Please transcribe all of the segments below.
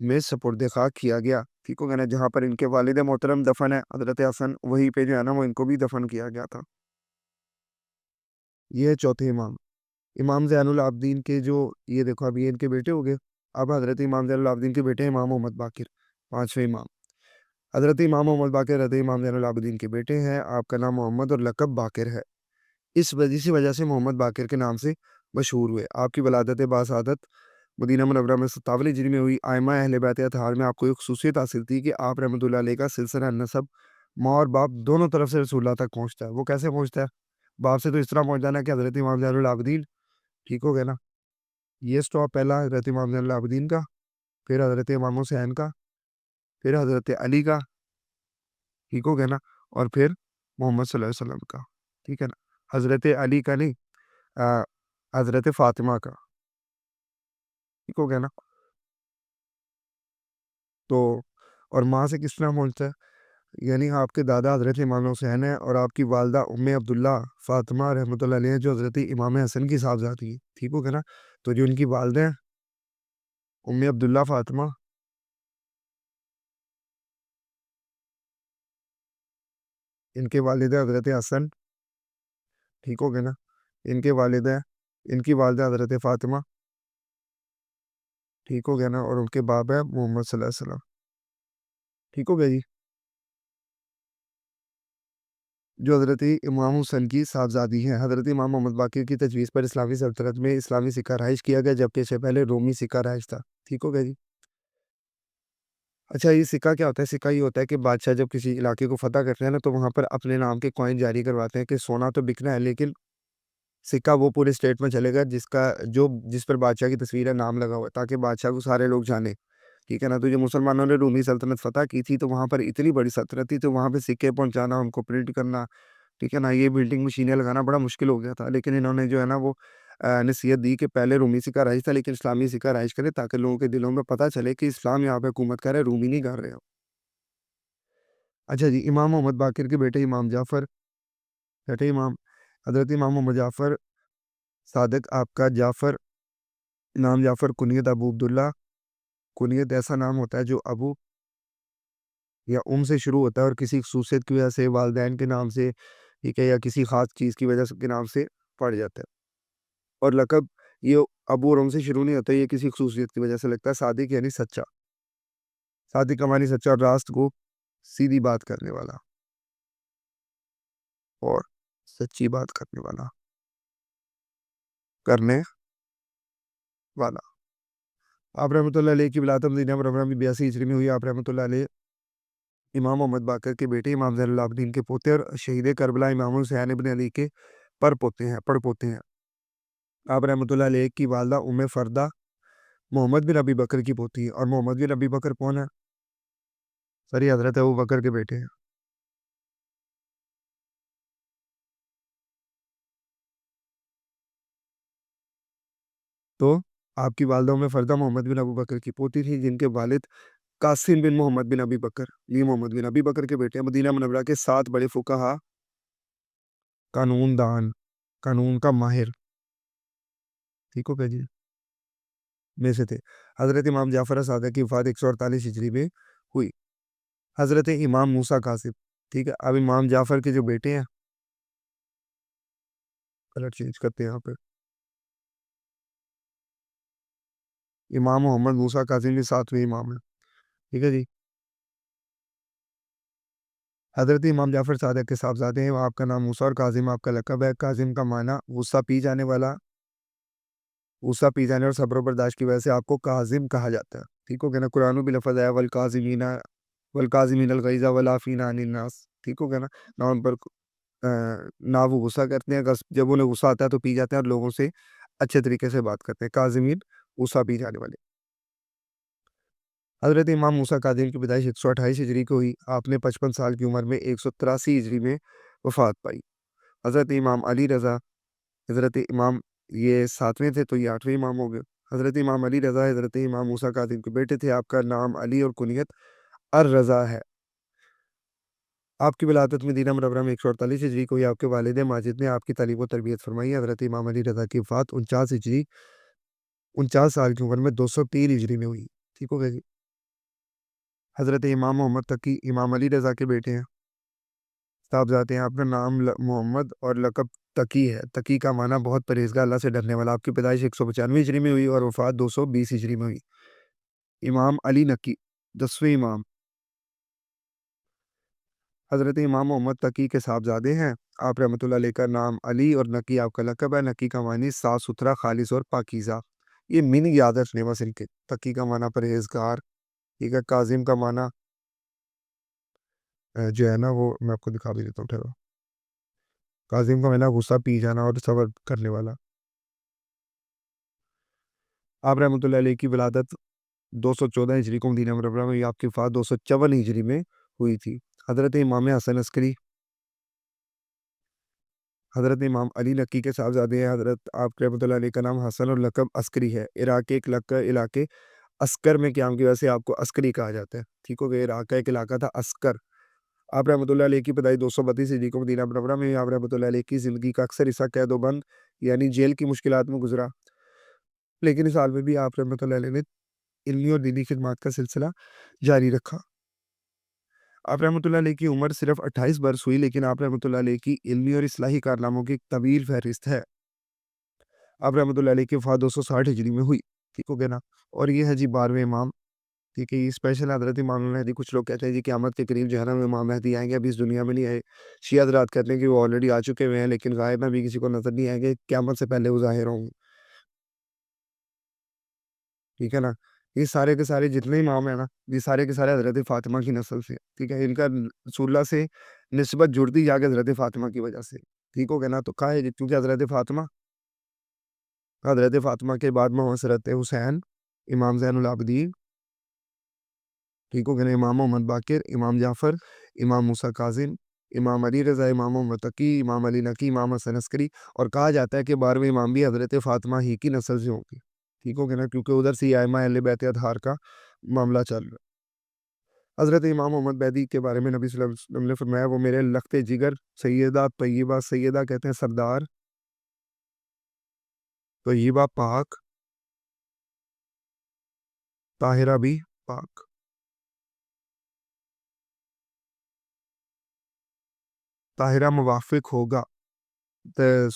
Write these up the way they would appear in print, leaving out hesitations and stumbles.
میں سپرد خاک کیا گیا، ٹھیک ہو گیا نا، جہاں پر ان کے والد محترم دفن ہے حضرت حسن، وہیں پہ جو ہے نا وہ ان کو بھی دفن کیا گیا تھا۔ یہ ہے چوتھے امام، امام زین العابدین کے جو، یہ دیکھو اب یہ ان کے بیٹے ہو گئے، اب حضرت امام زین العابدین کے بیٹے ہیں امام محمد باقر، پانچویں امام۔ حضرت امام محمد باقر حضرت امام زین العابدین کے بیٹے ہیں، آپ کا نام محمد اور لقب باقر ہے، اسی وجہ سے محمد باقر کے نام سے مشہور ہوئے۔ آپ کی ولادت باسعادت مدینہ منورہ میں 57 ہجری میں ہوئی۔ آئمہ اہل بیت اطہار میں آپ کو ایک خصوصیت حاصل تھی کہ آپ رحمۃ اللہ علیہ کا سلسلہ نسب ماں اور باپ دونوں طرف سے رسول اللہ تک پہنچتا ہے۔ وہ کیسے پہنچتا ہے؟ باپ سے تو اس طرح پہنچ جانا کہ حضرت امام زین العابدین، ٹھیک ہو گیا نا، یہ سٹاپ پہلا حضرت امام زین العابدین کا، پھر حضرت امام حسین کا، پھر حضرت علی کا، ٹھیک ہو گیا نا، اور پھر محمد صلی اللہ علیہ وسلم کا، ٹھیک ہے نا، حضرت علی کا نہیں، حضرت فاطمہ کا، ٹھیک ہو گیا نا۔ تو اور ماں سے کس طرح پہنچتا ہے؟ یعنی آپ کے دادا حضرت امام حسین ہیں اور آپ کی والدہ ام عبداللہ فاطمہ رحمۃ اللہ علیہ جو حضرت امام حسن کی صاحبزادی ہیں، ٹھیک ہو گیا نا۔ تو جو ان کی والدہ ہیں ام عبداللہ فاطمہ، ان کے والد حضرت حسن، ٹھیک ہو گیا نا، ان کے والد ہیں، ان کی والدہ حضرت فاطمہ، ٹھیک ہو گیا نا، اور ان کے باپ ہے محمد صلی اللہ علیہ وسلم، ٹھیک ہو گیا جی، جو حضرت امام حسن کی صاحبزادی ہیں۔ حضرت امام محمد باقر کی تجویز پر اسلامی سلطنت میں اسلامی سکہ رہائش کیا گیا، جبکہ اس سے پہلے رومی سکہ رہائش تھا، ٹھیک ہو گیا جی۔ اچھا، یہ سکہ کیا ہوتا ہے؟ سکہ یہ ہوتا ہے کہ بادشاہ جب کسی علاقے کو فتح کرتے ہیں نا تو وہاں پر اپنے نام کے کوائن جاری کرواتے ہیں کہ سونا تو بکنا ہے لیکن سکہ وہ پورے اسٹیٹ میں چلے گا جس پر بادشاہ کی تصویر ہے، نام لگا ہوا ہے، تاکہ بادشاہ کو سارے لوگ جانیں، ٹھیک ہے نا۔ تو جو مسلمانوں نے رومی سلطنت فتح کی تھی تو وہاں پر اتنی بڑی سلطنت تھی تو وہاں پہ سکے پہنچانا، ان کو پرنٹ کرنا، ٹھیک ہے نا، یہ بلڈنگ مشینیں لگانا بڑا مشکل ہو گیا تھا، لیکن انہوں نے جو ہے نا وہ نصیحت دی کہ پہلے رومی سکہ رائج تھا لیکن اسلامی سکہ رائج کرے تاکہ لوگوں کے دلوں میں پتہ چلے کہ اسلام یہاں پہ حکومت کر رہے، رومی نہیں کر رہے ہو۔ اچھا جی، امام محمد باقر کے بیٹے امام جعفر، چھٹے امام حضرت امام محمد جعفر صادق، آپ کا جعفر، نام جعفر، کنیت ابو عبداللہ، کنیت ایسا نام ہوتا ہے جو ابو یا سے شروع ہوتا ہے اور کسی خصوصیت کی وجہ سے والدین کے نام سے، ٹھیک ہے، یا کسی خاص چیز کی وجہ کے نام سے پڑھ جاتا ہے۔ اور لقب یہ ابو اور سے شروع نہیں ہوتا، یہ کسی خصوصیت کی وجہ سے لگتا ہے۔ صادق یعنی سچا، صادق کا معنی سچا اور راست کو سیدھی بات کرنے والا اور سچی بات کرنے والا، کرنے والا۔ آپ رحمۃ اللہ علیہ کی ولادت مدینہ منورہ میں 82 ہجری میں ہوئی۔ آپ رحمۃ اللہ علیہ امام محمد باقر کے بیٹے امام زین العابدین کے پوتے اور شہید کربلا امام حسین ابن علی کے پڑپوتے ہیں۔ آپ رحمۃ اللہ علیہ کی والدہ ام فردہ محمد بن ابی بکر کی پوتی ہے، اور محمد بن ابی بکر کون ہے؟ سری حضرت ابو بکر کے بیٹے ہیں۔ تو آپ کی والدہ ام فردہ محمد بن ابو بکر کی پوتی تھی، جن کے والد قاسم بن محمد بن ابی بکر، یہ محمد بن ابی بکر کے بیٹے ہیں۔ مدینہ منورہ کے 7 بڑے فقہا، قانون دان، قانون کا ماہر، ٹھیک ہو گیا جی، میں سے تھے۔ حضرت امام جعفر صادق کی وفات 148 ہجری میں ہوئی۔ حضرت امام موسیٰ کاظم، ٹھیک ہے، اب امام جعفر کے جو بیٹے ہیں، کلر چینج کرتے ہیں یہاں پہ، امام محمد موسیٰ کاظم کے 7ویں امام ہیں، ٹھیک ہے جی۔ حضرت امام جعفر صادق کے صاحبزادے ہیں، آپ کا نام موسیٰ اور کاظم آپ کا لقب ہے۔ کاظم کا معنی غصہ پی جانے والا، غصہ پی جانے اور صبر و برداشت کی وجہ سے آپ کو کاظم کہا جاتا ہے، ٹھیک ہو گیا نا۔ قرآن بھی لفظ ہے والکاظمین الغیظ والعافین عن الناس، ٹھیک ہو گیا نا، نہ ان پر نہ وہ غصہ کرتے ہیں، جب انہیں غصہ آتا ہے تو پی جاتے ہیں اور لوگوں سے اچھے طریقے سے بات کرتے ہیں، کاظمین، غصہ پی جانے والے۔ حضرت امام موسیٰ کاظم کی پیدائش 128 ہجری کو ہوئی۔ آپ نے 55 سال کی عمر میں 183 ہجری میں وفات پائی۔ حضرت امام علی رضا، حضرت امام یہ 7ویں تھے تو یہ 8ویں امام ہو گئے۔ حضرت امام علی رضا حضرت امام موسیٰ کاظم کے بیٹے تھے، آپ کا نام علی اور کنیت الرضا ہے۔ آپ کی ولادت مدینہ منورہ میں 148 ہجری کو ہوئی۔ آپ کے والد ماجد نے آپ کی تعلیم و تربیت فرمائی۔ حضرت امام علی رضا کی وفات 49 سال کی عمر میں 203 ہجری میں ہوئی، ٹھیک ہو گیا جی۔ حضرت امام محمد تقی امام علی رضا کے بیٹے ہیں، صاحبزادے ہیں۔ آپ کا نام محمد اور لقب تقی ہے۔ تقی کا معنی بہت پرہیزگار، اللہ سے ڈرنے والا۔ آپ کی پیدائش 195 ہجری میں ہوئی اور وفات 220 ہجری میں ہوئی۔ امام علی نقی 10ویں امام، حضرت امام محمد تقی کے صاحبزادے ہیں۔ آپ رحمۃ اللہ علیہ کا نام علی اور نقی آپ کا لقب ہے۔ نقی کا معنی صاف ستھرا، خالص اور پاکیزہ۔ یہ میننگ یاد رکھنے بس ان کے۔ تقی کا معنی پرہیزگار، ٹھیک ہے۔ کاظم کا معنی جو ہے نا وہ میں آپ کو دکھا بھی دیتا ہوں، ٹھہرو۔ کاظم کا معنی غصہ پی جانا اور صبر کرنے والا۔ آپ رحمۃ اللہ علیہ کی ولادت 214 ہجری کو مدینہ منورہ میں ہوئی۔ آپ کی وفات 254 ہجری میں ہوئی تھی۔ حضرت امام حسن عسکری، حضرت امام علی نقی کے صاحبزادے ہیں۔ حضرت آپ رحمۃ اللہ علیہ کا نام حسن اور لقب عسکری ہے۔ عراق کے ایک علاقے عسکر میں قیام کی وجہ سے آپ کو عسکری کہا جاتا ہے، ٹھیک ہو گیا۔ عراق کا ایک علاقہ تھا عسکر۔ آپ رحمۃ اللہ علیہ کی پیدائش 232 ہجری کو مدینہ منورہ میں ہوئی۔ آپ رحمۃ اللہ علیہ کی زندگی کا اکثر حصہ قید و بند یعنی جیل کی مشکلات میں گزرا، لیکن اس حال میں بھی آپ رحمۃ اللہ علیہ نے علمی اور دینی خدمات کا سلسلہ جاری رکھا۔ آپ رحمۃ اللہ علیہ کی عمر صرف 28 برس ہوئی، لیکن آپ رحمۃ اللہ علیہ کی علمی اور اصلاحی کارناموں کی ایک طویل فہرست ہے۔ آپ رحمۃ اللہ علیہ کی وفات 260 ہجری میں ہوئی، ٹھیک ہو گیا نا۔ اور یہ ہے جی 12ویں امام، ٹھیک ہے۔ یہ اسپیشل حضرت امام مہدی۔ کچھ لوگ کہتے ہیں جی قیامت کے قریب جو ہے نا امام مہدی آئیں گے، ابھی اس دنیا میں نہیں آئے۔ شیعہ حضرات کہتے ہیں کہ وہ آلریڈی آ چکے ہوئے ہیں، لیکن غائب ہیں، ابھی کسی کو نظر نہیں آئیں گے، قیامت سے پہلے وہ ظاہر ہوں گے، ٹھیک ہے نا۔ یہ سارے کے سارے جتنے امام ہیں نا، یہ سارے کے سارے حضرت فاطمہ کی نسل سے، ٹھیک ہے۔ ان کا رسول اللہ سے نسبت جڑتی جا کے حضرت فاطمہ کی وجہ سے، ٹھیک ہو گیا نا۔ تو کہا ہے کیونکہ حضرت فاطمہ کے بعد میں حضرت حسین، امام زین العابدین، ٹھیک ہو گیا نا، امام محمد باقر، امام جعفر، امام موسیٰ کاظم، امام علی رضا، امام محمد تقی، امام علی نقی، امام حسن عسکری، اور کہا جاتا ہے کہ 12ویں امام بھی حضرت فاطمہ ہی کی نسل سے ہوں گے، ٹھیک ہو گیا نا، کیونکہ ادھر سے ائمہ اہل بیت اطہار کا معاملہ چل رہا ہے۔ حضرت امام محمد بیدی کے بارے میں نبی صلی اللہ علیہ وسلم نے فرمایا وہ میرے لخت جگر، سیدہ طیبہ، سیدہ کہتے ہیں سردار، طیبہ پاک، طاہرہ بھی پاک، طاہرہ موافق ہوگا،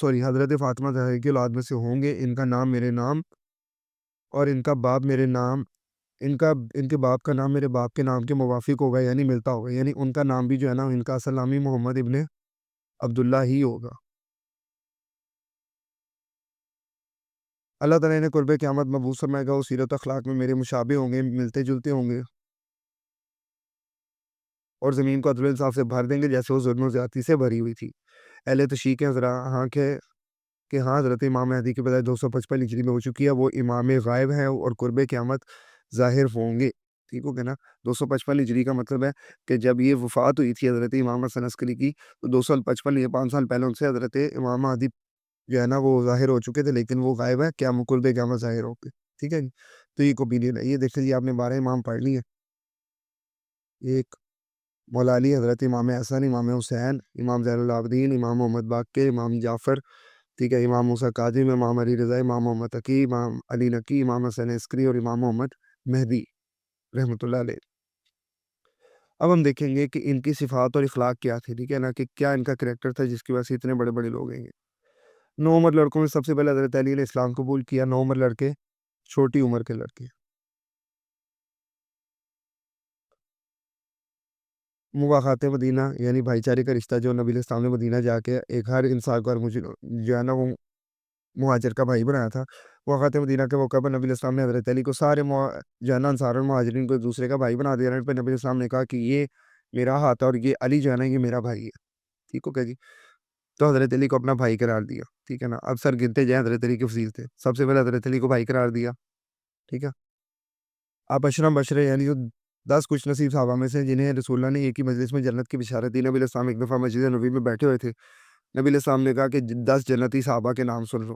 سوری حضرت فاطمہ زہرا کی اولاد میں سے ہوں گے۔ ان کا نام میرے نام اور ان کا باپ میرے نام، ان کے باپ کا نام میرے باپ کے نام کے موافق ہوگا، یعنی ملتا ہوگا، یعنی ان کا نام بھی جو ہے نا، ان کا اصل نام ہی محمد ابن عبداللہ ہی ہوگا۔ اللہ تعالیٰ نے قرب قیامت مبعوث فرمائے گا، وہ سیرت و اخلاق میں میرے مشابہ ہوں گے، ملتے جلتے ہوں گے، اور زمین کو عدل و انصاف سے بھر دیں گے جیسے وہ ظلم و زیادتی سے بھری ہوئی تھی۔ اہل تشیع ہیں ذرا ہاں کہ ہاں حضرت امام مہدی کی پیدائش 255 ہجری میں ہو چکی ہے، وہ امام غائب ہیں اور قرب قیامت ظاہر ہوں گے، ٹھیک ہو گیا نا۔ 255 ہجری کا مطلب ہے کہ جب یہ وفات ہوئی تھی حضرت امام حسن عسکری کی، تو 255 یہ 5 سال پہلے ان سے حضرت امام مہدی جو ہے نا وہ ظاہر ہو چکے تھے، لیکن وہ غائب ہے، کیا قرب قیامت ظاہر ہو گئے، ٹھیک ہے جی۔ تو یہ اوپینین ہے۔ یہ دیکھیں جی، آپ نے 12 امام پڑھ لی ہے۔ ایک مولا علی، حضرت امام حسن، امام حسین، امام زین العابدین، امام محمد باقر، امام جعفر، ٹھیک ہے، امام موسیٰ کاظم، امام علی رضا، امام محمد تقی، امام علی نقی، امام حسن عسکری اور امام محمد مہدی رحمۃ اللہ علیہ۔ اب ہم دیکھیں گے کہ ان کی صفات اور اخلاق کیا تھے، ٹھیک ہے نا، کہ کیا ان کا کریکٹر تھا جس کی وجہ سے اتنے بڑے بڑے لوگ ہیں۔ 9 عمر لڑکوں میں سب سے پہلے حضرت علی نے اسلام قبول کیا۔ 9 عمر لڑکے چھوٹی عمر کے لڑکے۔ مواخات مدینہ یعنی بھائی چارے کا رشتہ جو نبی علیہ السلام نے مدینہ جا کے ایک ہر انسان کو، اور مجھے جو ہے نا وہ مہاجر کا بھائی بنایا تھا۔ مواخات مدینہ کے موقع پر نبی علیہ السلام نے حضرت علی کو سارے جو ہے نا انصار اور مہاجرین کو ایک دوسرے کا بھائی بنا دیا۔ پھر نبی علیہ السلام نے کہا کہ یہ میرا ہاتھ ہے اور یہ علی جو ہے نا یہ میرا بھائی ہے، ٹھیک ہو گیا جی۔ تو حضرت علی کو اپنا بھائی قرار دیا، ٹھیک ہے نا۔ اب سر گنتے جائیں حضرت علی کی فضیلتیں۔ سب سے پہلے حضرت علی کو بھائی قرار دیا، ٹھیک ہے۔ آپ اشرم بشرے یعنی جو 10 خوش نصیب صحابہ میں سے جنہیں رسول اللہ نے ایک ہی مجلس میں جنت کی بشارت دی۔ نبی علیہ السلام ایک دفعہ مسجد نبوی میں بیٹھے ہوئے تھے، نبی علیہ السلام نے کہا کہ 10 جنتی صحابہ کے نام سن لو: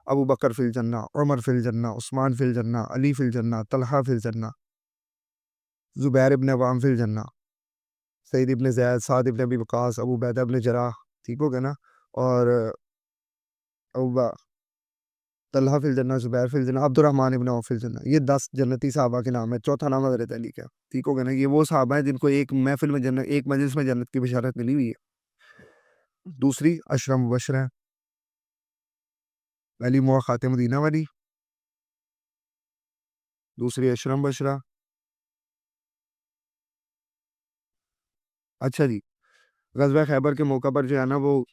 ابو بکر فی الجنہ، عمر فی الجنہ، عثمان فی الجنہ، علی فی الجنہ، طلحہ فی الجنہ، زبیر ابن عوام فی الجنہ، سعید ابن زید، سعد ابن ابی وقاص، ابو عبیدہ ابن جراح، ٹھیک ہو گیا نا، اور ابو طلحہ فی الجنہ، زبیر فی الجنہ، عبد الرحمن ابن عوف فی الجنہ، یہ 10 جنتی صحابہ کے نام ہے، چوتھا نام حضرت علی کا، ٹھیک ہو گیا نا؟ یہ وہ صحابہ ہیں جن کو ایک محفل میں جنت، ایک مجلس میں جنت کی بشارت ملی ہوئی ہے۔ دوسری اشرم مبشرہ ہیں، پہلی مواقعات مدینہ والی، دوسری اشرم مبشرہ۔ اچھا جی، غزوہ خیبر کے موقع پر جو ہے نا، وہ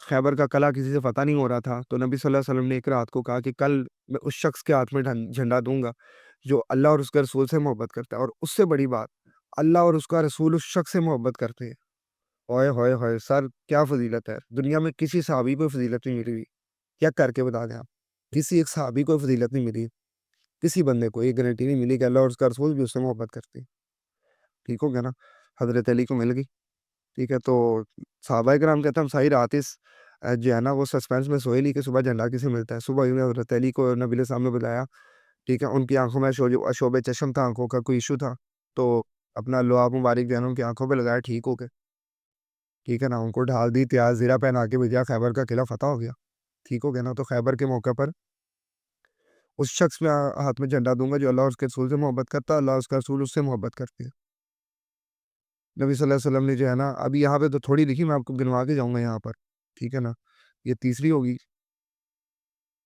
خیبر کا قلعہ کسی سے فتح نہیں ہو رہا تھا، تو نبی صلی اللہ علیہ وسلم نے ایک رات کو کہا کہ کل میں اس شخص کے ہاتھ میں جھنڈا دوں گا جو اللہ اور اس کے رسول سے محبت کرتا ہے، اور اس سے بڑی بات، اللہ اور اس کا رسول اس شخص سے محبت کرتے ہیں۔ ہوئے ہوئے ہوئے سر، کیا فضیلت ہے! دنیا میں کسی صحابی کو فضیلت نہیں ملی ہوئی، کیا کر کے بتا دیں آپ؟ کسی ایک صحابی کو فضیلت نہیں ملی، کسی بندے کو یہ گارنٹی نہیں ملی کہ اللہ اور اس کا رسول بھی اس سے محبت کرتے ہیں، ٹھیک ہو گیا نا؟ حضرت علی کو مل گئی، ٹھیک ہے؟ تو صحابہ کرام کہتے ہیں ہم ساری رات اس جو ہے نا وہ سسپینس میں سوئے نہیں کہ صبح جھنڈا کسے ملتا ہے۔ صبح انہوں نے حضرت علی کو نبی علیہ السلام نے بلایا، ٹھیک ہے؟ ان کی آنکھوں میں شوب چشم تھا، آنکھوں کا کوئی ایشو تھا، تو اپنا لعاب مبارک جو ہے نا ان کی آنکھوں پہ لگایا، ٹھیک ہو گئے، ٹھیک ہے نا؟ ان کو ڈھال دی، تیار زیرہ پہنا کے بھیجا، خیبر کا قلعہ فتح ہو گیا، ٹھیک ہو گیا نا؟ تو خیبر کے موقع پر اس شخص میں ہاتھ میں جھنڈا دوں گا جو اللہ اور اس کے رسول سے محبت کرتا ہے، اللہ اور اس کا رسول اس سے محبت کرتے ہیں۔ نبی صلی اللہ علیہ وسلم نے جو ہے نا، ابھی یہاں پہ تو تھوڑی لکھی، میں آپ کو گنوا کے جاؤں گا یہاں پر، ٹھیک ہے نا؟ یہ تیسری ہوگی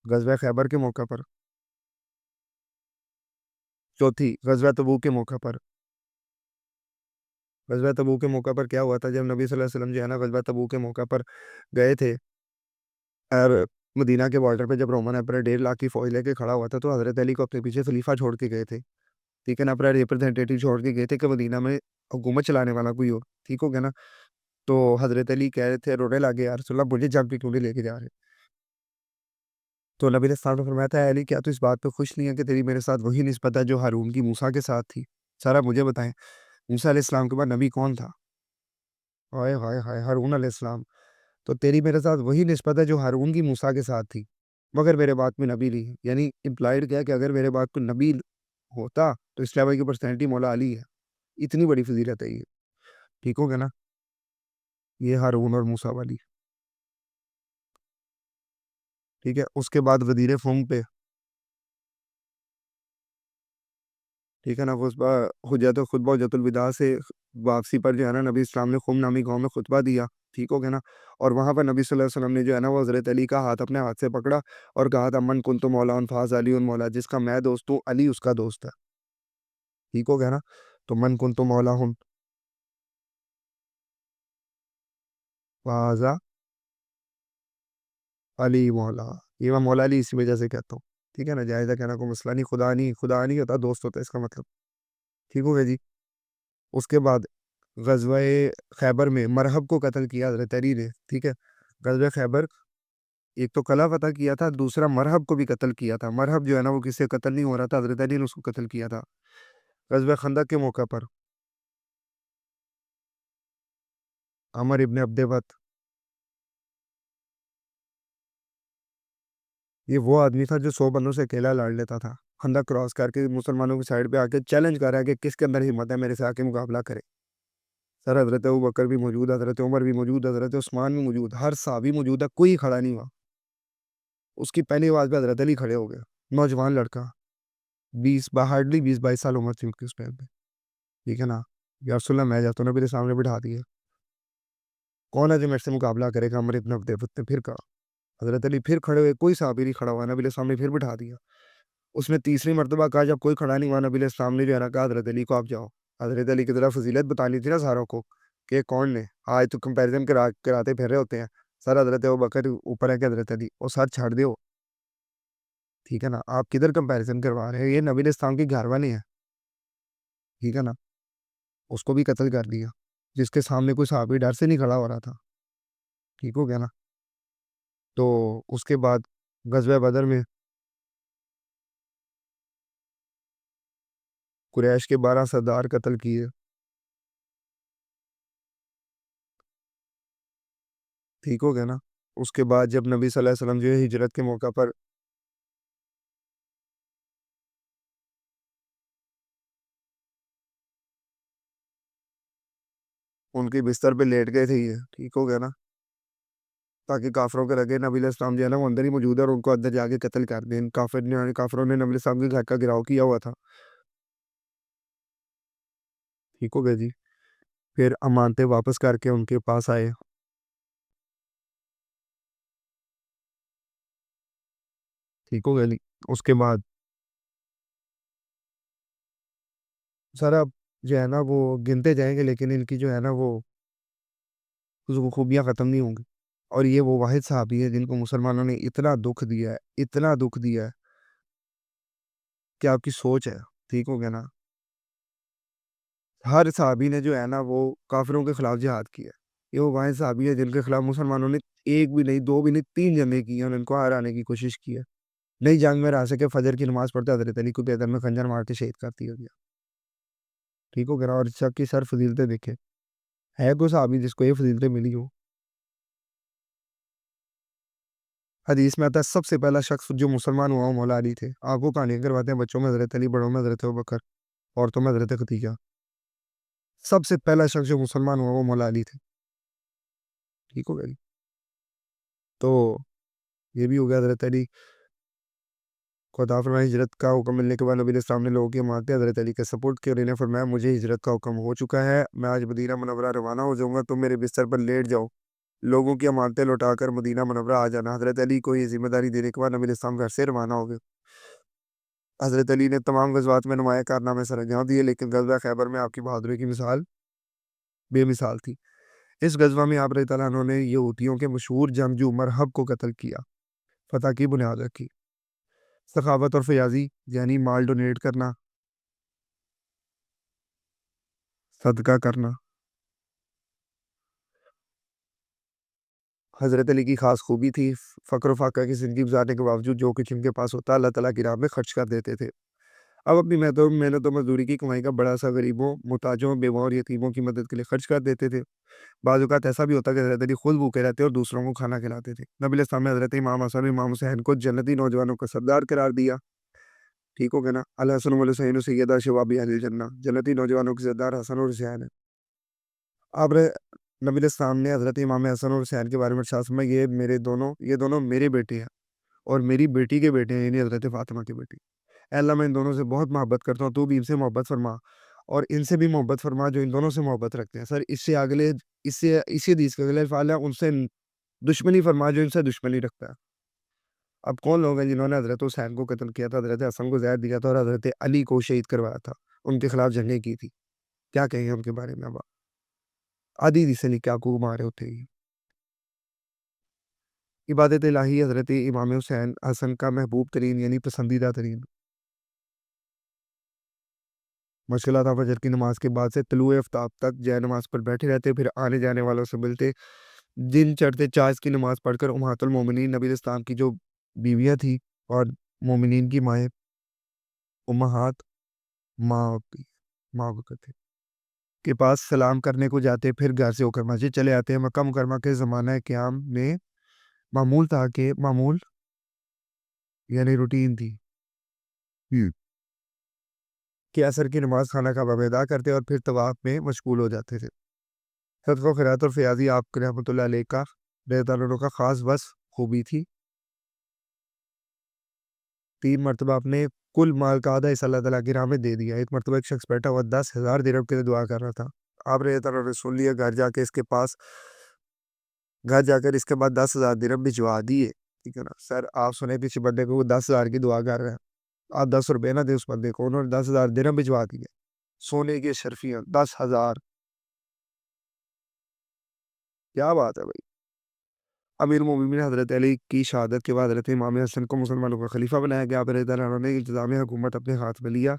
غزوہ خیبر کے موقع پر۔ چوتھی غزوہ تبوک کے موقع پر۔ غزوہ تبوک کے موقع پر کیا ہوا تھا؟ جب نبی صلی اللہ علیہ وسلم جو ہے نا غزوہ تبوک کے موقع پر گئے تھے، اور مدینہ کے بارڈر پہ جب رومن ایمپرر 1.5 لاکھ کی فوج لے کے کھڑا ہوا تھا، تو حضرت علی کو اپنے پیچھے خلیفہ چھوڑ کے گئے تھے، ٹھیک ہے نا؟ اپنا ریپرزینٹیٹیو چھوڑ کے گئے تھے کہ مدینہ میں حکومت چلانے والا کوئی ہو، ٹھیک ہو گیا نا؟ تو حضرت علی کہہ رہے تھے، رونے لگے، یا رسول اللہ مجھے جنگ پہ کیوں نہیں لے کے جا رہے؟ تو نبی علیہ السلام نے فرمایا تھا، اے علی کیا تو اس بات پہ خوش نہیں ہے کہ تیری میرے ساتھ وہی نسبت ہے جو ہارون کی موسیٰ کے ساتھ تھی؟ سارا مجھے بتائیں، موسیٰ علیہ السلام کے بعد نبی کون تھا؟ ہائے ہائے ہائے، ہارون علیہ السلام! تو تیری میرے ساتھ وہی نسبت ہے جو ہارون کی موسیٰ کے ساتھ تھی، مگر میرے بعد میں نبی نہیں، یعنی امپلائڈ کیا کہ اگر میرے بعد کوئی نبی ہوتا تو اس لیول کی پرسنالٹی مولا علی ہے، اتنی بڑی فضیلت ہے یہ، ٹھیک ہو گیا نا؟ یہ ہارون اور موسیٰ والی، ٹھیک ہے؟ اس کے بعد غدیر خم پہ، ٹھیک ہے نا؟ حجت خطبہ حجت الوداع سے واپسی پر جو ہے نا، نبی اسلام نے خم نامی گاؤں میں خطبہ دیا، ٹھیک ہو گیا نا؟ اور وہاں پر نبی صلی اللہ علیہ وسلم نے جو ہے نا وہ حضرت علی کا ہاتھ اپنے ہاتھ سے پکڑا اور کہا تھا، من کنت مولا فاز علی مولا، جس کا میں دوست ہوں علی اس کا دوست ہے، ٹھیک ہو گیا نا؟ تو من کنت مولا ہوں فاز علی مولا، یہ میں مولا علی اسی وجہ سے کہتا ہوں، ٹھیک ہے نا؟ جائزہ کہنا کوئی مسئلہ نہیں، خدا نہیں ہوتا، دوست ہوتا ہے اس کا مطلب، ٹھیک ہو گیا جی؟ اس کے بعد غزوہ خیبر میں مرحب کو قتل کیا حضرت علی نے، ٹھیک ہے؟ غزوہ خیبر ایک تو قلعہ فتح کیا تھا، دوسرا مرحب کو بھی قتل کیا تھا۔ مرحب جو ہے نا وہ کسی سے قتل نہیں ہو رہا تھا، حضرت علی نے اس کو قتل کیا تھا غزوہ خندق کے موقع پر۔ عمر ابن عبد وط، یہ وہ آدمی تھا جو 100 بندوں سے اکیلا لڑ لیتا تھا، خندق کراس کر کے مسلمانوں کی سائڈ پہ آ کے چیلنج کر رہا ہے کہ کس کے اندر ہمت ہے میرے سے آ کے مقابلہ کرے۔ سر حضرت ابوبکر بھی موجود، حضرت عمر بھی موجود، حضرت عثمان بھی موجود، ہر صحابی موجود ہے، کوئی کھڑا نہیں ہوا۔ اس کی پہلی آواز پہ حضرت علی کھڑے ہو گئے، نوجوان لڑکا، ہارڈلی 20-22 سال عمر تھی اس کی اس ٹائم پہ، ٹھیک ہے نا؟ یا رسول اللہ میں جاتا ہوں، نبی کے سامنے بٹھا دیے، کون ہے جو میرے سے مقابلہ کرے گا؟ عمر ابن عبد وط نے پھر کہا، حضرت علی پھر کھڑے ہوئے، کوئی صحابی نہیں کھڑا ہوا، نبی کے سامنے پھر بٹھا دیا۔ اس نے تیسری مرتبہ کہا، جب کوئی کھڑا نہیں ہوا، نبی علیہ السلام نے جو ہے نا کہا، حضرت علی کو آپ جاؤ۔ حضرت علی کی طرف فضیلت بتانی تھی نا ساروں کو کہ کون نے، آج تو کمپیریزن کراتے پھر رہے ہوتے ہیں، سر حضرت ابوبکر اوپر ہے کہ حضرت علی، اور سر چھاڑ دیو، ٹھیک ہے نا؟ آپ کدھر کمپیریزن کروا رہے ہیں؟ یہ نبی علیہ السلام کی گھر والے ہیں، ٹھیک ہے نا؟ اس کو بھی قتل کر دیا، جس کے سامنے کوئی صحابی ڈر سے نہیں کھڑا ہو رہا تھا، ٹھیک ہو گیا نا؟ تو اس کے بعد غزوہ بدر میں قریش کے 12 سردار قتل کیے، ٹھیک ہو گیا نا؟ اس کے بعد جب نبی صلی اللہ علیہ وسلم جو ہے ہجرت کے موقع پر ان کے بستر پہ لیٹ گئے تھے، یہ ٹھیک ہو گیا نا؟ تاکہ کافروں کے لگے نبی علیہ السلام جو ہے نا وہ اندر ہی موجود ہے اور ان کو اندر جا کے قتل کر دیں. کافروں نے نبی علیہ السلام کے گھر کا گھراؤ کیا ہوا تھا. ٹھیک ہو گیا جی. پھر امانتیں واپس کر کے ان کے پاس آئے. ٹھیک ہو گیا جی. اس کے بعد سر اب جو ہے نا وہ گنتے جائیں گے لیکن ان کی جو ہے نا وہ خوبیاں ختم نہیں ہوں گی. اور یہ وہ واحد صحابی ہے جن کو مسلمانوں نے اتنا دکھ دیا ہے، اتنا دکھ دیا ہے کہ آپ کی سوچ ہے. ٹھیک ہو گیا نا. ہر صحابی نے جو ہے نا وہ کافروں کے خلاف جہاد کیا ہے. یہ وہ واحد صحابی ہے جن کے خلاف مسلمانوں نے ایک بھی نہیں، دو بھی نہیں، 3 جنگیں کی ہیں اور ان کو ہرانے کی کوشش کی ہے. نئی جنگ میں رہ سکے فجر کی نماز پڑھتے حضرت علی کو پیدل میں خنجر مار کے شہید کر دیا گیا. ٹھیک ہو گیا نا. اور اس کی سر فضیلتیں دیکھے ہے کوئی صحابی جس کو یہ فضیلتیں ملی ہو؟ حدیث میں آتا ہے سب سے پہلا شخص جو مسلمان ہوا وہ مولا علی تھے. آپ کو کہانیاں کرواتے ہیں بچوں میں حضرت علی، بڑوں میں حضرت ابوبکر، عورتوں میں حضرت خدیجہ. سب سے پہلا شخص جو مسلمان ہوا وہ مولا علی تھے. ٹھیک ہو گیا جی. تو یہ بھی ہو گیا. حضرت علی کو عطا فرمائی ہجرت کا حکم ملنے کے بعد نبی علیہ السلام نے لوگوں کی امانتیں حضرت علی کے سپورٹ کی اور انہیں فرمایا مجھے ہجرت کا حکم ہو چکا ہے، میں آج مدینہ منورہ روانہ ہو جاؤں گا، تم میرے بستر پر لیٹ جاؤ، لوگوں کی امانتیں لوٹا کر مدینہ منورہ آ جانا. حضرت علی کو یہ ذمہ داری دینے کے بعد نبی علیہ السلام گھر سے روانہ ہو گئے. حضرت علی نے تمام غزوات میں نمایاں کارنامے سر انجام دیے لیکن غزوہ خیبر میں آپ کی بہادری کی مثال بے مثال تھی. اس غزوہ میں آپ رضی اللہ عنہ نے یہودیوں کے مشہور جنگجو مرحب کو قتل کیا، فتح کی بنیاد رکھی. سخاوت اور فیاضی یعنی مال ڈونیٹ کرنا، صدقہ کرنا حضرت علی کی خاص خوبی تھی. فقر و فاقہ کی زندگی گزارنے کے باوجود جو کچھ ان کے پاس ہوتا اللہ تعالیٰ کی راہ میں خرچ کر دیتے تھے. اب اپنی محنت و مزدوری کی کمائی کا بڑا سا غریبوں، محتاجوں، بیواؤں اور یتیموں کی مدد کے لیے خرچ کر دیتے تھے. بعض اوقات ایسا بھی ہوتا کہ حضرت علی خود بھوکے رہتے اور دوسروں کو کھانا کھلاتے تھے. نبی علیہ السلام نے حضرت امام حسن اور امام حسین کو جنتی نوجوانوں کا سردار قرار دیا. ٹھیک ہو گیا نا. الحسن والحسین سیدہ شباب اہل الجنہ، جنتی نوجوانوں کے سردار حسن اور حسین ہیں. آپ نبی علیہ السلام نے حضرت امام حسن اور حسین کے بارے میں ارشاد فرمایا یہ دونوں میرے بیٹے ہیں اور میری بیٹی کے بیٹے ہیں، یعنی حضرت فاطمہ کی بیٹی. اے اللہ میں ان دونوں سے بہت محبت کرتا ہوں، تو بھی ان سے محبت فرما اور ان سے بھی محبت فرما جو ان دونوں سے محبت رکھتے ہیں. سر اسی حدیث کے اگلے الفاظ ہیں ان سے دشمنی فرما جو ان سے دشمنی رکھتا ہے. اب کون لوگ ہیں جنہوں نے حضرت حسین کو قتل کیا تھا، حضرت حسن کو زہر دیا تھا اور حضرت علی کو شہید کروایا تھا، ان کے خلاف جنگیں کی تھی؟ کیا کہیں گے ان کے بارے میں؟ اب آدھی دی سے نہیں کیا کو مارے ہوتے ہیں. عبادت الہی حضرت امام حسین حسن کا محبوب ترین یعنی پسندیدہ ترین مشغلہ تھا. فجر کی نماز کے بعد سے طلوع آفتاب تک جے نماز پر بیٹھے رہتے، پھر آنے جانے والوں سے ملتے، دن چڑھتے چاش کی نماز پڑھ کر امہات المومنین نبی علیہ السلام کی جو بیویاں تھی اور مومنین کی مائیں، امہات ماں ہوتی ماں کو کہتے کے پاس سلام کرنے کو جاتے، پھر گھر سے ہو کر مسجد چلے آتے ہیں. مکہ مکرمہ کے زمانہ قیام میں معمول تھا کہ معمول یعنی روٹین تھی کہ عصر کی نماز خانہ کعبہ میں ادا کرتے اور پھر طواف میں مشغول ہو جاتے تھے. صدقہ و خیرات اور فیاضی آپ کے رحمۃ اللہ علیہ کا رضی اللہ عنہ کا خاص بس خوبی تھی. 3 مرتبہ اپنے کل مال کا آدھا حصہ اللہ تعالیٰ کی راہ میں دے دیا. ایک مرتبہ ایک شخص بیٹھا ہوا 10,000 درہم کے لیے دعا کر رہا تھا. آپ رضی اللہ عنہ نے سن لیا، گھر جا کر اس کے بعد 10,000 درہم بھجوا دیے. ٹھیک ہے نا. سر آپ سنیں کسی بندے کو وہ 10,000 کی دعا کر رہے ہیں، آپ 10 روپے نہ دیں اس بندے کو، انہوں نے 10,000 درہم بھجوا دیے. سونے کی شرفیاں 10,000، کیا بات ہے بھائی. امیر المومنین حضرت علی کی شہادت کے بعد حضرت امام حسن کو مسلمانوں کا خلیفہ بنایا گیا. آپ رضی اللہ عنہ نے انتظام حکومت اپنے ہاتھ میں لیا،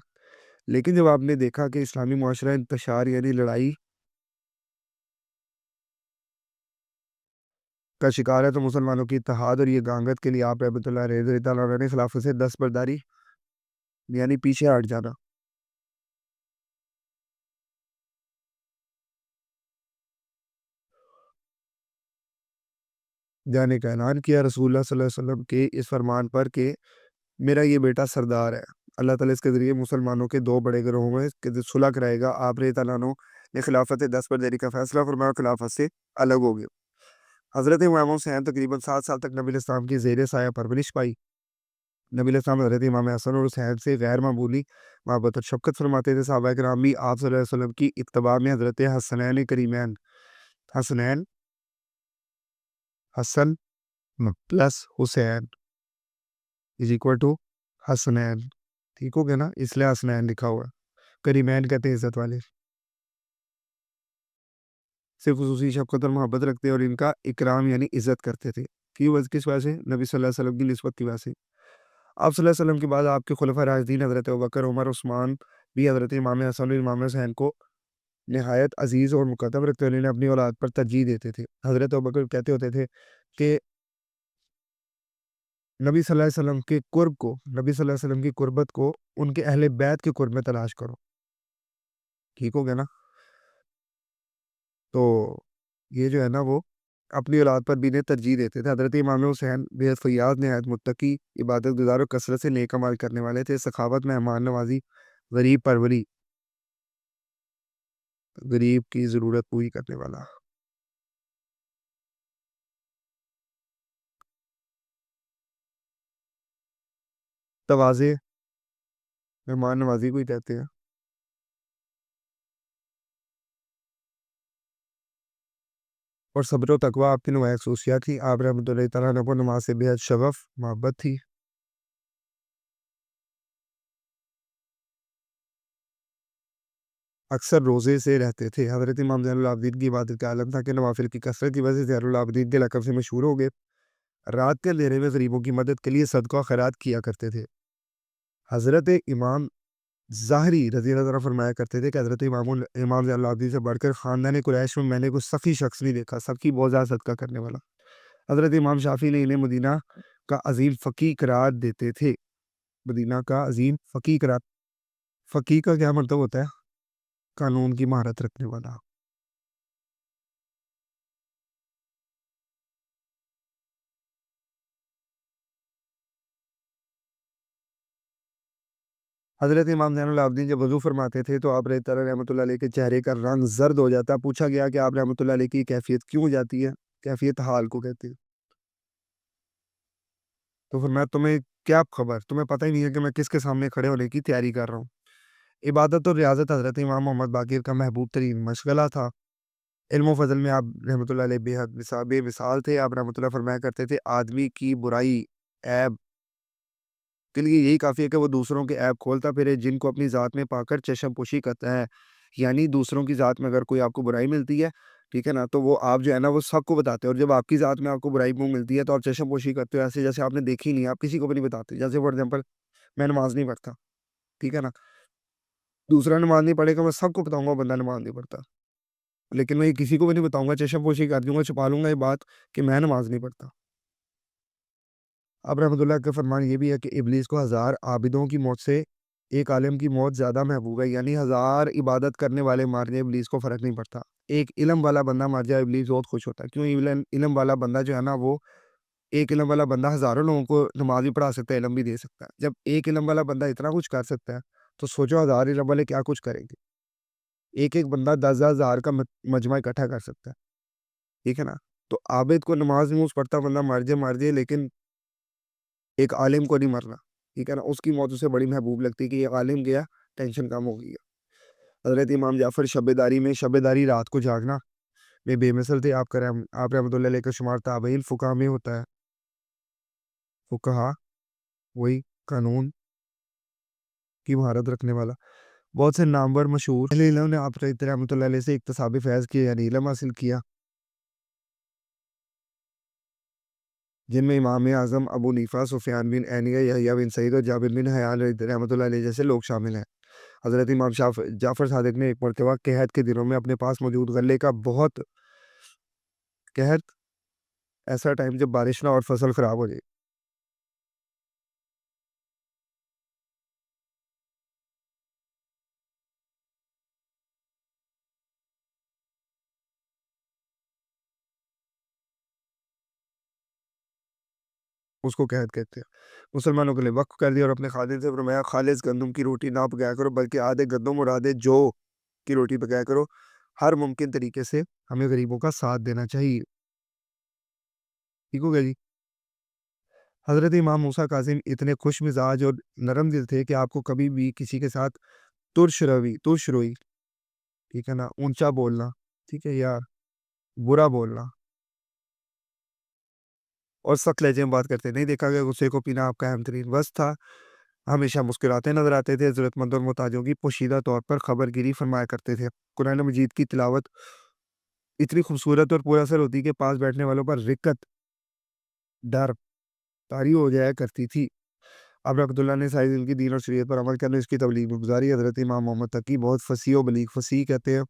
لیکن جب آپ نے دیکھا کہ اسلامی معاشرہ انتشار یعنی لڑائی کا شکار ہے تو مسلمانوں کی اتحاد اور یہ گانگت کے لیے آپ رحمۃ اللہ علیہ رضی اللہ عنہ نے خلافت سے دستبرداری یعنی پیچھے ہٹ جانے کا اعلان کیا. رسول اللہ صلی اللہ علیہ وسلم کے اس فرمان پر کہ میرا یہ بیٹا سردار ہے، اللہ تعالیٰ اس کے ذریعے مسلمانوں کے 2 بڑے گروہوں میں صلح کرائے گا. آپ رضی اللہ عنہ نے خلافت دستبرداری کا فیصلہ فرمایا اور خلافت سے الگ ہو گئے. حضرت امام حسین تقریباً 7 سال تک نبی علیہ السلام کی زیر سایہ پرورش پائی۔ نبی علیہ السلام حضرت امام حسن اور حسین سے غیر معمولی محبت اور شفقت فرماتے تھے۔ صحابہ کرام بھی آپ صلی اللہ علیہ وسلم کی اتباع میں حضرت Hasnain Karimain, Hasnain, Hasan plus Husain is equal to Hasnain, ٹھیک ہو گیا نا، اس لیے حسنین لکھا ہوا ہے۔ کریمین کہتے ہیں عزت والے، سے خصوصی شفقت اور محبت رکھتے اور ان کا اکرام یعنی عزت کرتے تھے۔ کس وجہ سے؟ نبی صلی اللہ علیہ وسلم کی نسبت کی وجہ سے۔ آپ صلی اللہ علیہ وسلم کے بعد آپ کے خلفۂ راشدین حضرت ابوبکر، عمر، عثمان بھی حضرت امام حسن اور امام حسین کو نہایت عزیز اور مقدم رکھتے ہیں، انہیں اپنی اولاد پر ترجیح دیتے تھے۔ حضرت ابوبکر کہتے ہوتے تھے کہ نبی صلی اللہ علیہ وسلم کے قرب کو، نبی صلی اللہ علیہ وسلم کی قربت کو ان کے اہل بیت کے قرب میں تلاش کرو، ٹھیک ہو گیا نا۔ تو یہ جو ہے نا وہ اپنی اولاد پر بھی انہیں ترجیح دیتے تھے۔ حضرت امام حسین بےحد فیاض، نہایت متقی، عبادت گزار اور کثرت سے نیک عمل کرنے والے تھے۔ سخاوت، مہمان نوازی، غریب پروری، غریب کی ضرورت پوری کرنے والا، تواضع، مہمان نوازی کو ہی کہتے ہیں، اور صبر و تقوی آپ کی نمایاں خصوصیات تھی۔ آپ رحمۃ اللہ تعالیٰ عنہ کو نماز سے بےحد شغف، محبت تھی۔ اکثر روزے سے رہتے تھے۔ حضرت امام زین العابدین کی عبادت کا عالم تھا کہ نوافل کی کثرت کی وجہ سے زین العابدین کے لقب سے مشہور ہو گئے۔ رات کے اندھیرے میں غریبوں کی مدد کے لیے صدقہ و خیرات کیا کرتے تھے۔ حضرت امام ظاہری رضی اللہ عنہ فرمایا کرتے تھے کہ حضرت امام زین العابدین سے بڑھ کر خاندان قریش میں نے کوئی سخی شخص نہیں دیکھا، سب کی بہت زیادہ صدقہ کرنے والا۔ حضرت امام شافعی نے انہیں مدینہ کا عظیم فقیہ قرار دیتے تھے۔ مدینہ کا عظیم فقیہ قرار، فقیہ کا کیا مطلب ہوتا ہے؟ قانون کی مہارت رکھنے والا۔ حضرت امام زین العابدین جب وضو فرماتے تھے تو آپ رحمۃ اللہ علیہ کے چہرے کا رنگ زرد ہو جاتا۔ پوچھا گیا کہ آپ رحمۃ اللہ علیہ کی کیفیت کیوں ہو جاتی ہے؟ کیفیت حال کو کہتے ہیں۔ تو فرمایا تمہیں کیا خبر، تمہیں پتہ ہی نہیں ہے کہ میں کس کے سامنے کھڑے ہونے کی تیاری کر رہا ہوں۔ عبادت اور ریاضت حضرت امام محمد باقر کا محبوب ترین مشغلہ تھا۔ علم و فضل میں آپ رحمۃ اللہ علیہ بے حد بے مثال تھے۔ آپ رحمۃ اللہ فرمایا کرتے تھے آدمی کی برائی، عیب کے لیے یہی کافی ہے کہ وہ دوسروں کے عیب کھولتا پھرے، جن کو اپنی ذات میں پا کر چشم پوشی کرتا ہے۔ یعنی دوسروں کی ذات میں اگر کوئی آپ کو برائی ملتی ہے، ٹھیک ہے نا، تو وہ آپ جو ہے نا وہ سب کو بتاتے ہیں، اور جب آپ کی ذات میں آپ کو برائی ملتی ہے تو آپ چشم پوشی کرتے ہو، ایسے جیسے آپ نے دیکھی نہیں، آپ کسی کو بھی نہیں بتاتے۔ جیسے فار ایگزامپل میں نماز نہیں پڑھتا، ٹھیک ہے نا، دوسرا نماز نہیں پڑھے گا، میں سب کو بتاؤں گا بندہ نماز نہیں پڑھتا، لیکن میں یہ کسی کو بھی نہیں بتاؤں گا، چشم پوشی کر دوں گا، چھپا لوں گا یہ بات کہ میں نماز نہیں پڑھتا۔ اب رحمۃ اللہ کا فرمان یہ بھی ہے کہ ابلیس کو 1000 عابدوں کی موت سے ایک عالم کی موت زیادہ محبوب ہے، یعنی 1000 عبادت کرنے والے مار جائے ابلیس کو فرق نہیں پڑتا۔ ایک علم والا بندہ مار جائے ابلیس بہت خوش ہوتا ہے، کیوں؟ علم والا بندہ جو ہے نا وہ، ایک علم والا بندہ ہزاروں لوگوں کو نماز بھی پڑھا سکتا ہے، علم بھی دے سکتا ہے۔ جب ایک علم والا بندہ اتنا کچھ کر سکتا ہے تو سوچو 1000 علم والے کیا کچھ کریں گے۔ ایک ایک بندہ 10,000 کا مجمع اکٹھا کر سکتا ہے، ٹھیک ہے نا۔ تو عابد کو نماز نہیں پڑھتا بندہ مار جائے، لیکن ایک عالم کو نہیں مرنا، ٹھیک ہے نا، اس کی موت اسے بڑی محبوب لگتی ہے کہ یہ عالم گیا، ٹینشن کم ہو گئی ہے۔ حضرت امام جعفر شب داری رات کو جاگنا میں بے مثل تھے۔ آپ رحمۃ اللہ علیہ کا شمار تابعین فقہ میں ہوتا ہے۔ فقہا وہی قانون کی مہارت رکھنے والا۔ بہت سے نامور مشہور اہل علم نے آپ رحمۃ اللہ علیہ سے اکتساب فیض کیا، یعنی علم حاصل کیا، جن میں امام اعظم ابو حنیفہ، سفیان بن عینیہ، یحییٰ بن سعید اور جابر بن حیان رحمۃ اللہ علیہ جیسے لوگ شامل ہیں۔ حضرت امام جعفر صادق نے ایک مرتبہ قحط کے دنوں میں اپنے پاس موجود غلے کا بہت، قحط ایسا ٹائم جب بارش نہ اور فصل خراب ہو جائے، اس کو قحط کہتے ہیں، مسلمانوں کے لیے وقف کر دیا اور اپنے خادم سے فرمایا خالص گندم کی روٹی نہ پکایا کرو، بلکہ آدھے گندم اور آدھے جو کی روٹی پکایا کرو۔ ہر ممکن طریقے سے ہمیں غریبوں کا ساتھ دینا چاہیے۔ ٹھیک ہو گیا جی؟ حضرت امام موسیٰ کاظم اتنے خوش مزاج اور نرم دل تھے کہ آپ کو کبھی بھی کسی کے ساتھ ترش روئی، ٹھیک ہے نا، اونچا بولنا، ٹھیک ہے، یا برا بولنا اور سخت لہجے میں بات کرتے نہیں دیکھا گیا۔ غصے کو پینا آپ کا اہم ترین وصف تھا۔ ہمیشہ مسکراتے نظر آتے تھے، ضرورت مند اور محتاجوں کی پوشیدہ طور پر خبر گیری فرمایا کرتے تھے۔ قرآن مجید کی تلاوت اتنی خوبصورت اور پورا اثر ہوتی کہ پاس بیٹھنے والوں پر رکت، ڈر طاری ہو جایا کرتی تھی۔ اب رحمۃ اللہ نے سائے دل کی دین اور شریعت پر عمل کرنے اس کی تبلیغ میں گزاری۔ حضرت امام محمد تقی بہت فصیح و بلیغ، فصیح کہتے ہیں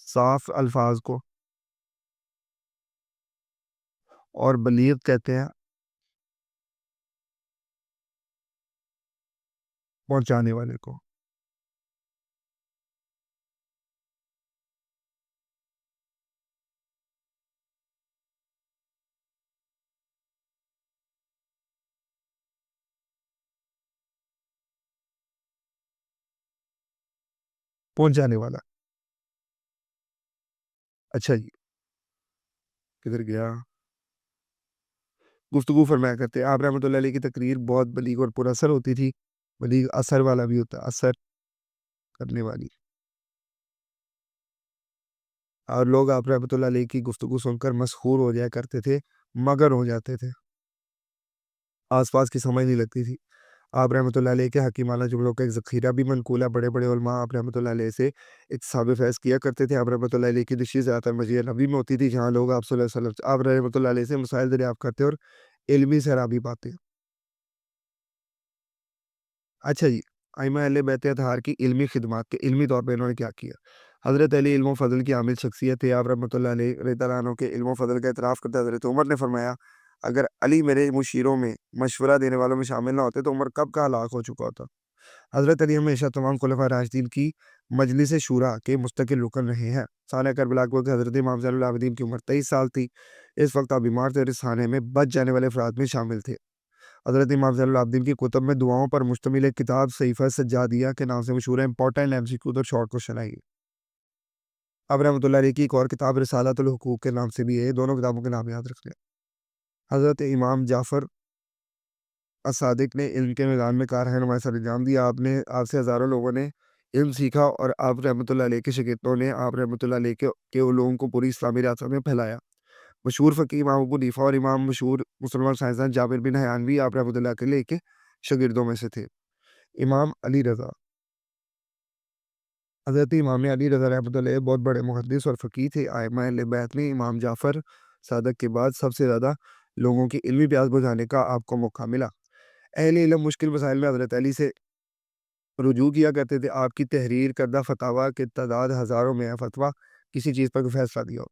صاف الفاظ کو، اور بلیغ کہتے ہیں پہنچانے والے کو۔ پہنچانے والا، اچھا جی، کدھر گیا؟ گفتگو فرمایا کرتے آپ رحمۃ اللہ علیہ کی تقریر بہت بلیغ اور پر اثر ہوتی تھی۔ بلیغ اثر والا بھی ہوتا، اثر کرنے والی، اور لوگ آپ رحمۃ اللہ علیہ کی گفتگو سن کر مسحور ہو جایا کرتے تھے، مگر ہو جاتے تھے، آس پاس کی سمجھ نہیں لگتی تھی۔ آپ رحمۃ اللہ علیہ کے حکیمانہ جملوں کا ایک ذخیرہ بھی منقول ہے۔ بڑے بڑے علماء آپ رحمۃ اللہ علیہ سے اتصاب فیض کیا کرتے تھے۔ آپ رحمۃ اللہ علیہ کی تشریح زیادہ تر مسجد نبوی میں ہوتی تھی، جہاں لوگ آپ صلی اللہ علیہ وسلم آپ رحمۃ اللہ علیہ سے مسائل دریافت کرتے اور علمی سیرابی پاتے۔ اچھا جی، ائمہ اہل بیت اطہار کی علمی خدمات کے علمی طور پہ انہوں نے کیا کیا؟ حضرت علی علم و فضل کی عامل شخصیت تھے۔ آپ رحمۃ اللہ علیہ رضی اللہ عنہ کے علم و فضل کا اعتراف کرتے حضرت عمر نے فرمایا، اگر علی میرے مشیروں میں مشورہ دینے والوں میں شامل نہ ہوتے تو عمر کب کا ہلاک ہو چکا ہوتا۔ حضرت علی ہمیشہ تمام خلفائے راشدین کی مجلس شورا کے مستقل رکن رہے ہیں۔ سانحہ کربلا کے وقت حضرت امام زین العابدین کی عمر 23 سال تھی۔ اس وقت آپ بیمار تھے اور اس خانے میں بچ جانے والے افراد میں شامل تھے۔ حضرت امام زین العابدین کی کتب میں دعاؤں پر مشتمل ایک کتاب صحیفہ سجادیہ کے نام سے مشہور ہے، امپورٹنٹ MCQ اور شارٹ کوشچن ہے یہ۔ اب رحمۃ اللہ علیہ کی ایک اور کتاب رسالۃ الحقوق کے نام سے بھی ہے، دونوں کتابوں کے نام یاد رکھ لیں۔ حضرت امام جعفر الصادق نے علم کے میدان میں کارنامۂ سر انجام دیا۔ آپ سے ہزاروں لوگوں نے علم سیکھا اور آپ رحمۃ اللہ علیہ کے شاگردوں نے آپ رحمۃ اللہ علیہ کے علوم کو پوری اسلامی ریاست میں پھیلایا۔ مشہور فقیہ امام ابو حنیفہ اور امام مشہور مسلمان سائنسدان جابر بن حیان بھی آپ رحمۃ اللہ علیہ کے شاگردوں میں سے تھے۔ امام علی رضا، حضرت امام علی رضا رحمۃ اللہ علیہ بہت بڑے محدث اور فقیہ تھے۔ ائمہ اہل بیت نے امام جعفر صادق کے بعد سب سے زیادہ لوگوں کی علمی پیاس بجھانے کا آپ کو موقع ملا۔ اہل علم مشکل مسائل میں حضرت علی سے رجوع کیا کرتے تھے۔ آپ کی تحریر کردہ فتاویٰ کی تعداد ہزاروں میں ہے۔ فتویٰ کسی چیز پر کوئی فیصلہ دیا ہو۔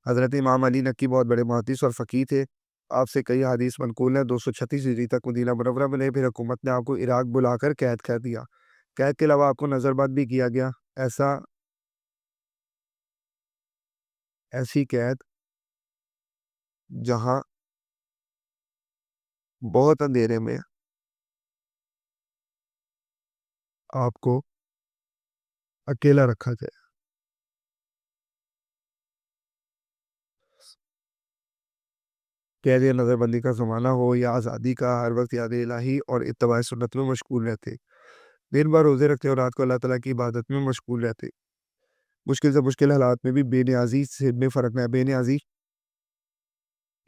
حضرت امام علی نقی بہت بڑے محدث اور فقیہ تھے۔ آپ سے کئی حدیث منقول ہیں۔ 236 ہجری تک مدینہ منورہ میں رہے، پھر حکومت نے آپ کو عراق بلا کر قید کر دیا۔ قید کے علاوہ آپ کو نظر بند بھی کیا گیا۔ ایسی قید جہاں بہت اندھیرے میں آپ کو اکیلا رکھا جائے۔ قید یا نظر بندی کا زمانہ ہو یا آزادی کا، ہر وقت یاد الہی اور اتباع سنت میں مشغول رہتے۔ دن بھر روزے رکھتے اور رات کو اللہ تعالیٰ کی عبادت میں مشغول رہتے۔ مشکل سے مشکل حالات میں بھی بے نیازی سے میں فرق نہ، بے نیازی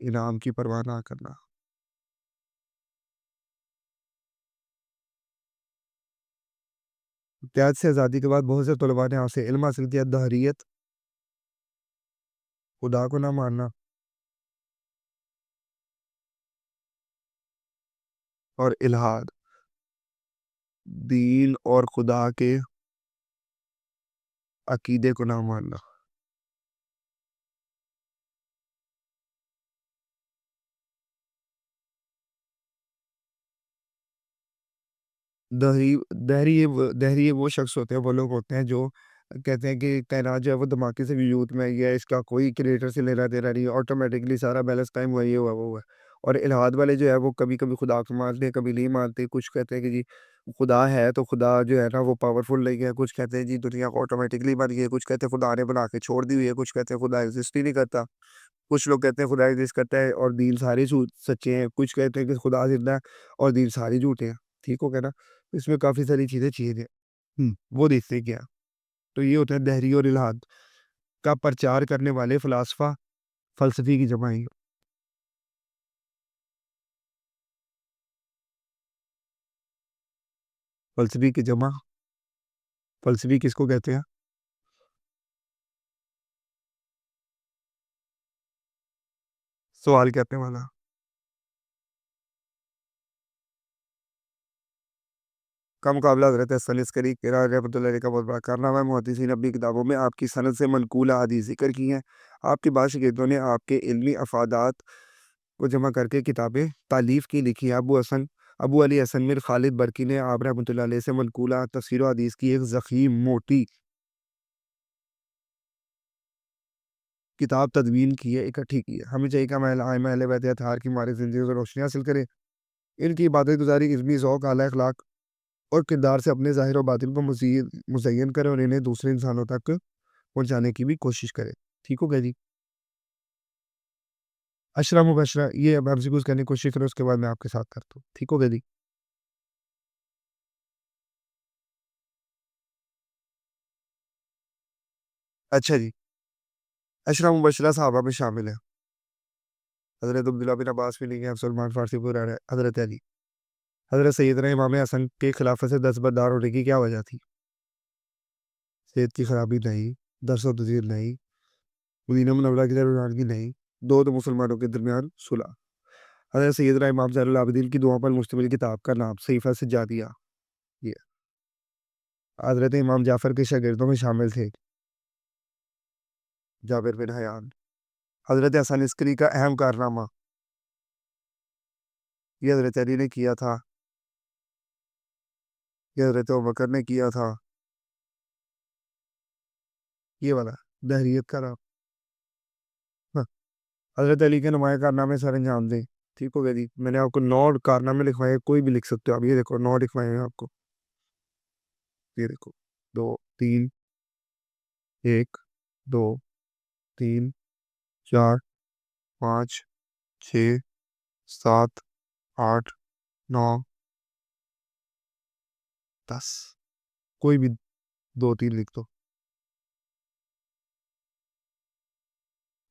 انعام کی پرواہ نہ کرنا۔ قید سے آزادی کے بعد بہت سے طلباء نے آپ سے علم حاصل کیا۔ دہریت، خدا کو نہ ماننا، اور الحاد، دین اور خدا کے عقیدے کو نہ ماننا۔ دہری دہری وہ شخص ہوتے ہیں، وہ لوگ ہوتے ہیں جو کہتے ہیں کہ کائنات جو ہے وہ دھماکے سے وجود میں آئی ہے، اس کا کوئی کریٹر سے لینا دینا نہیں، آٹومیٹکلی سارا بیلنس ٹائم ہوا، یہ ہوا وہ ہوا ہے۔ اور الحاد والے جو ہے وہ کبھی کبھی خدا کو مانتے ہیں، کبھی نہیں مانتے. کچھ کہتے ہیں کہ جی خدا ہے تو خدا جو ہے نا وہ پاورفل نہیں ہے. کچھ کہتے ہیں جی دنیا کو آٹومیٹکلی بن گئی ہے. کچھ کہتے ہیں خدا نے بنا کے چھوڑ دی ہوئی ہے. کچھ کہتے ہیں خدا ایگزسٹ ہی نہیں کرتا. کچھ لوگ کہتے ہیں خدا ایگزسٹ کرتا ہے اور دین سارے سچے ہیں. کچھ کہتے ہیں کہ خدا زندہ ہے اور دین سارے جھوٹے ہیں. ٹھیک ہو گیا نا. اس میں کافی ساری چیزیں ہیں. وہ دیکھتے ہیں کیا. تو یہ ہوتا ہے دہری اور الحاد کا پرچار کرنے والے فلاسفہ، فلسفی کی جمع ہے. فلسفی کی جمع، فلسفی کس کو کہتے ہیں؟ سوال کرنے والا. کا مقابلہ حضرت حسن عسکری رحمۃ اللہ علیہ کا بہت بڑا کارنامہ ہے. محدثین اپنی کتابوں میں آپ کی سند سے منقول احادیث ذکر کی ہیں. آپ کے بعض شاگردوں نے آپ کے علمی افادات کو جمع کر کے کتابیں تالیف کی لکھی ہیں. ابو علی حسن میر خالد برکی نے آپ رحمۃ اللہ علیہ سے منقولہ تفسیر و حدیث کی ایک ضخیم موٹی کتاب تدوین کی ہے، اکٹھی کی ہے. ہمیں چاہیے کہ ہم ائمہ اہل بیت اطہار کی ہماری زندگی کو روشنی حاصل کریں. ان کی عبادت گزاری، علمی ذوق، اعلیٰ اخلاق اور کردار سے اپنے ظاہر و باطن کو مزید مزین کرے اور انہیں دوسرے انسانوں تک پہنچانے کی بھی کوشش کرے. ٹھیک ہو گیا جی. اشرا مبشرہ یہ اب ایمسیکیوز کرنے کی کوشش کریں، اس کے بعد میں آپ کے ساتھ کرتا ہوں. ٹھیک ہو گیا جی. اچھا جی. اشرا مبشرہ صحابہ میں شامل ہیں. حضرت عبداللہ بن عباس بھی نہیں ہے. سلمان فارسی پور رہ رہے. حضرت علی. حضرت سیدنا امام حسن کے خلافت سے دستبردار ہونے کی کیا وجہ تھی؟ صحت کی خرابی نہیں، درس و تدریس نہیں، مدینہ منورہ کی روانگی نہیں، دو مسلمانوں کے درمیان صلح. حضرت سیدنا امام زین العابدین کی دعاؤں پر مشتمل کتاب کا نام صحیفہ سجادیہ. یہ حضرت امام جعفر کے شاگردوں میں شامل تھے جابر بن حیان. حضرت حسن عسکری کا اہم کارنامہ یہ حضرت علی نے کیا تھا، یہ حضرت ابوبکر نے کیا تھا. یہ والا دہریت کا نام. ہاں. حضرت علی کے نمایاں کارنامے سر انجام دیں. ٹھیک ہو گیا جی. میں نے آپ کو 9 کارنامے لکھوائے، کوئی بھی لکھ سکتے ہو آپ. یہ دیکھو 9 لکھوائے ہیں آپ کو. یہ دیکھو 2 3 1 2 3 4 5 6 7 8 9 10. کوئی بھی 2 3 لکھ دو.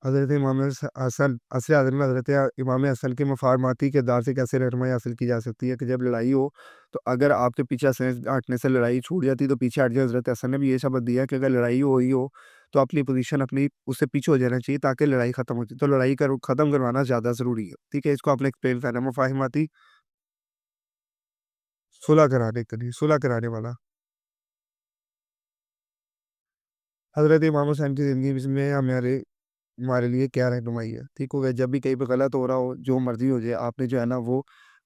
حضرت امام حسن عصر حاضر میں حضرت امام حسن کے مفاہماتی کردار سے کیسے رہنمائی حاصل کی جا سکتی ہے کہ جب لڑائی ہو تو اگر آپ کے پیچھے ہٹنے سے لڑائی چھوٹ جاتی تو پیچھے ہٹ جائے. حضرت حسن نے بھی یہ شبد دیا کہ اگر لڑائی ہوئی ہو تو اپنی پوزیشن اپنی اس سے پیچھے ہو جانا چاہیے تاکہ لڑائی ختم ہو جائے. تو لڑائی ختم کروانا زیادہ ضروری ہے. ٹھیک ہے. اس کو آپ نے ایکسپلین کرنا. مفاہماتی صلح کرانے کے لیے، صلح کرانے والا. حضرت امام حسین کی زندگی میں ہمارے لیے کیا رہنمائی ہے؟ ٹھیک ہو گیا. جب بھی کہیں پہ غلط ہو رہا ہو، جو مرضی ہو جائے، آپ نے جو ہے نا وہ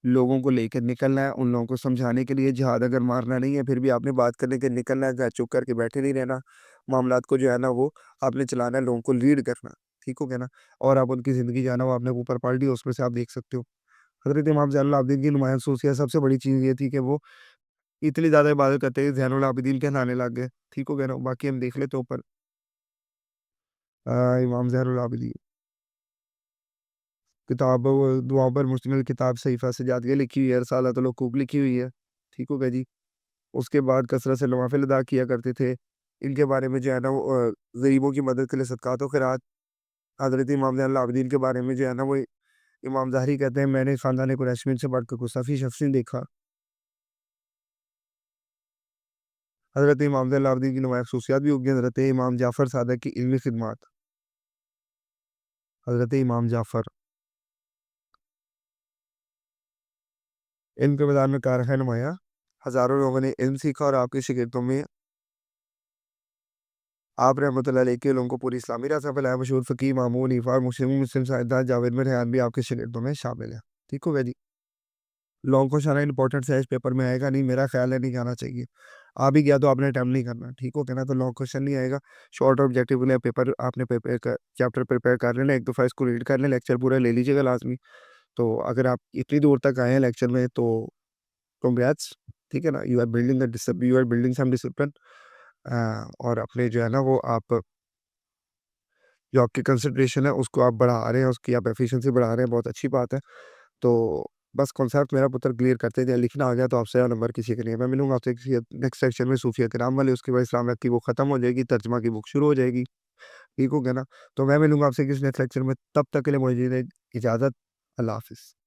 لوگوں کو لے کے نکلنا ہے. ان لوگوں کو سمجھانے کے لیے جہاد اگر مارنا نہیں ہے پھر بھی آپ نے بات کرنے کے نکلنا ہے. چپ کر کے بیٹھے نہیں رہنا. معاملات کو جو ہے نا وہ آپ نے چلانا ہے، لوگوں کو لیڈ کرنا. ٹھیک ہو گیا نا. اور آپ ان کی زندگی جو ہے نا وہ آپ نے اوپر پڑھ لی، اس میں سے آپ دیکھ سکتے ہو. حضرت امام زین العابدین کی نمایاں خصوصیت سب سے بڑی چیز یہ تھی کہ وہ اتنی زیادہ عبادت کرتے ہیں زین العابدین کہلانے لگ گئے. ٹھیک ہو گیا نا. باقی ہم دیکھ لیتے اوپر. امام زہر العابدین کتاب دعاؤں پر مشتمل کتاب صحیفہ سجادیہ لکھی ہوئی ہے. رسالۃ الحقوق لکھی ہوئی ہے. ٹھیک ہو گیا جی. اس کے بعد کثرت سے نوافل ادا کیا کرتے تھے. ان کے بارے میں جو ہے نا وہ غریبوں کی مدد کے لیے صدقات و خیرات. حضرت امام زین العابدین کے بارے میں جو ہے نا وہ امام ظاہری کہتے ہیں میں نے خاندان قریش میں ان سے بڑھ کر کوئی صفی شخص نہیں دیکھا. حضرت امام زین العابدین کی نمایاں خصوصیات بھی ہوگی. حضرت امام جعفر صادق کی علمی خدمات. حضرت امام جعفر علم کے میدان میں کار ہے نمایاں. ہزاروں لوگوں نے علم سیکھا اور آپ کے شاگردوں میں آپ رحمۃ اللہ علیہ کے لوگوں کو پوری اسلامی راستہ پھیلایا. مشہور فقی امام ابو حنیفہ اور مسلم سائنسدان جاوید بن ریحان بھی آپ کے شاگردوں میں شامل ہیں. ٹھیک ہو گیا جی. لانگ کوشچن ہے، امپورٹنٹ ہے، اس پیپر میں آئے گا نہیں. میرا خیال ہے نہیں جانا چاہیے. آ بھی گیا تو آپ نے اٹیمپٹ نہیں کرنا. ٹھیک ہو گیا نا. تو لانگ کوشچن نہیں آئے گا. شارٹ آبجیکٹیو پیپر آپ نے چیپٹر پریپیئر کر لینا. ایک دفعہ اس کو ریڈ کر لیں، لیکچر پورا لے لیجیے گا لازمی. تو اگر آپ اتنی دور تک آئے ہیں لیکچر میں تو کنگریٹس، ٹھیک ہے نا، you are building some discipline, اور اپنے جو ہے نا وہ آپ جو آپ کی کنسنٹریشن ہے اس کو آپ بڑھا رہے ہیں، اس کی آپ ایفیشنسی بڑھا رہے ہیں، بہت اچھی بات ہے۔ تو بس کنسیپٹ میرا پتر کلیئر کرتے تھے، لکھنا آ گیا تو آپ سے نمبر کسی کے نہیں ہے۔ میں ملوں گا آپ سے کسی نیکسٹ سیکشن میں صوفیہ کرام والے، اس کے بعد اسلامیات کی بک ختم ہو جائے گی، ترجمہ کی بک شروع ہو جائے گی، ٹھیک ہو گیا نا؟ تو میں ملوں گا آپ سے کسی نیکسٹ لیکچر میں، تب تک کے لیے مجھے اجازت، اللہ حافظ۔